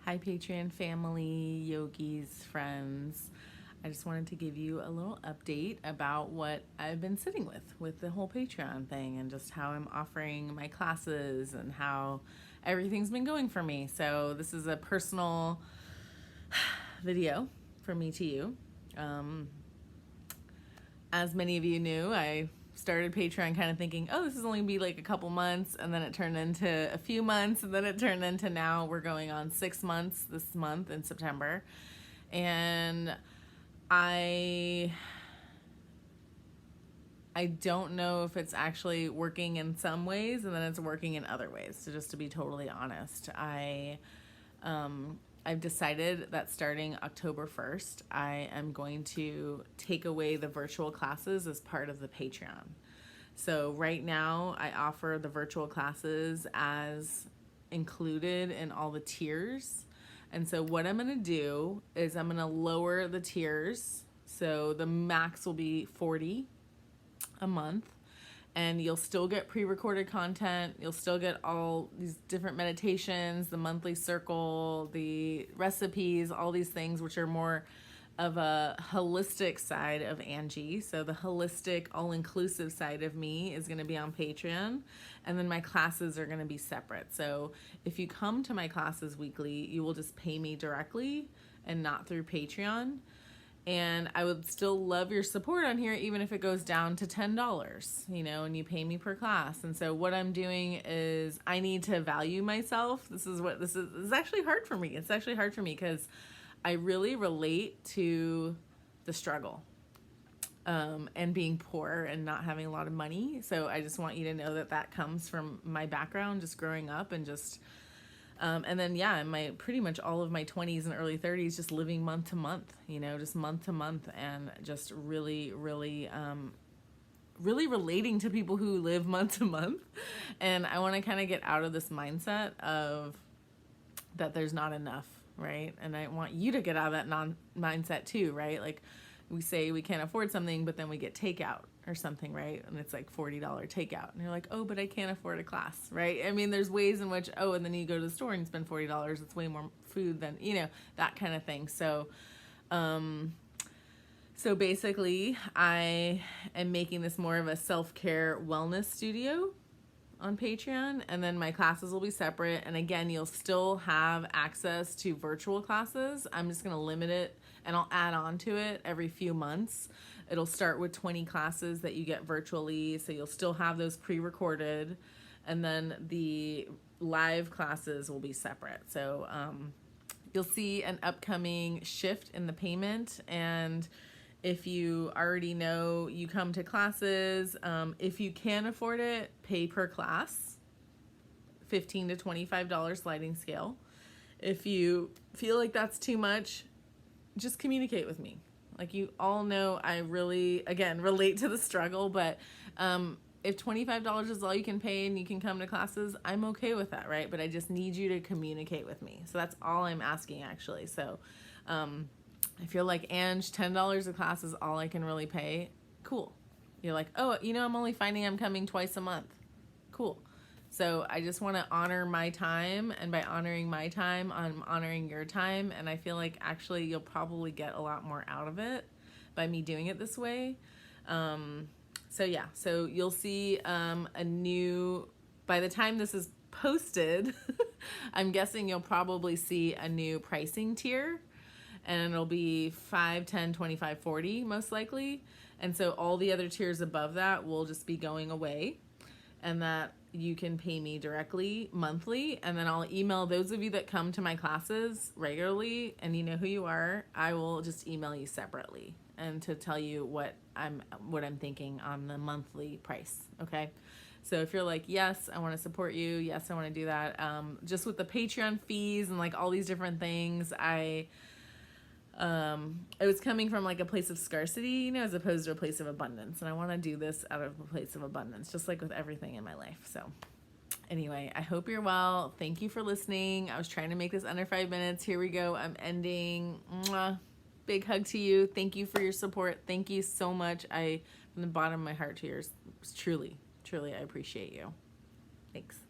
Hi, Patreon family, yogis, friends. I just wanted to give you a little update about what I've been sitting with the whole Patreon thing and just how I'm offering my classes and how everything's been going for me. So this is a personal video from me to you. As many of you knew, I started Patreon kind of thinking, oh, this is only gonna be like a couple months, and then it turned into a few months, and then it turned into now we're going on 6 months this month in September. And I don't know if it's actually working in some ways and then it's working in other ways. So just to be totally honest, I've decided that starting October 1st, I am going to take away the virtual classes as part of the Patreon. So right now I offer the virtual classes as included in all the tiers. And so what I'm gonna do is I'm gonna lower the tiers. So the max will be $40 a month, and you'll still get pre-recorded content. You'll still get all these different meditations, the monthly circle, the recipes, all these things, which are more of a holistic side of Angie. So the holistic, all-inclusive side of me is going to be on Patreon, and then my classes are going to be separate. So if you come to my classes weekly, you will just pay me directly and not through Patreon. And I would still love your support on here, even if it goes down to $10, and you pay me per class. And so what I'm doing is I need to value myself. This is actually hard for me. It's actually hard for me because I really relate to the struggle and being poor and not having a lot of money. So I just want you to know that that comes from my background, just growing up and just and then, in my pretty much all of my 20s and early 30s, just living month to month, just month to month, and just really, really, really relating to people who live month to month. And I want to kind of get out of this mindset of that there's not enough, right? And I want you to get out of that mindset too, right? Like we say we can't afford something, but then we get takeout or something, right? And it's like $40 takeout. And you're like, oh, but I can't afford a class, right? I mean, there's ways in which, and then you go to the store and spend $40. It's way more food than, that kind of thing. So, so basically I am making this more of a self-care wellness studio on Patreon, and then my classes will be separate. And again, you'll still have access to virtual classes. I'm just going to limit it, and I'll add on to it every few months. It'll start with 20 classes that you get virtually, so you'll still have those pre-recorded, and then the live classes will be separate. So you'll see an upcoming shift in the payment, and if you already know you come to classes, if you can afford it, pay per class, $15 to $25 sliding scale. If you feel like that's too much, just communicate with me. Like you all know, I really, again, relate to the struggle, but if $25 is all you can pay and you can come to classes, I'm okay with that, right? But I just need you to communicate with me. So that's all I'm asking, actually. So if you're like, Ange, $10 a class is all I can really pay, cool. You're like, oh, I'm only finding I'm coming twice a month. Cool. So I just want to honor my time, and by honoring my time, I'm honoring your time, and I feel like actually you'll probably get a lot more out of it by me doing it this way. So you'll see a new, by the time this is posted, I'm guessing you'll probably see a new pricing tier, and it'll be 5, 10, 25, 40 most likely. And so all the other tiers above that will just be going away, and that you can pay me directly monthly, and then I'll email those of you that come to my classes regularly, and you know who you are. I will just email you separately and to tell you what I'm thinking on the monthly price. Okay. So if you're like, yes, I want to support you. Yes, I want to do that. Just with the Patreon fees and like all these different things, it was coming from like a place of scarcity, as opposed to a place of abundance. And I want to do this out of a place of abundance, just like with everything in my life. So anyway, I hope you're well. Thank you for listening. I was trying to make this under 5 minutes. Here we go. I'm ending. Mwah. Big hug to you. Thank you for your support. Thank you so much. From the bottom of my heart to yours, truly, truly, I appreciate you. Thanks.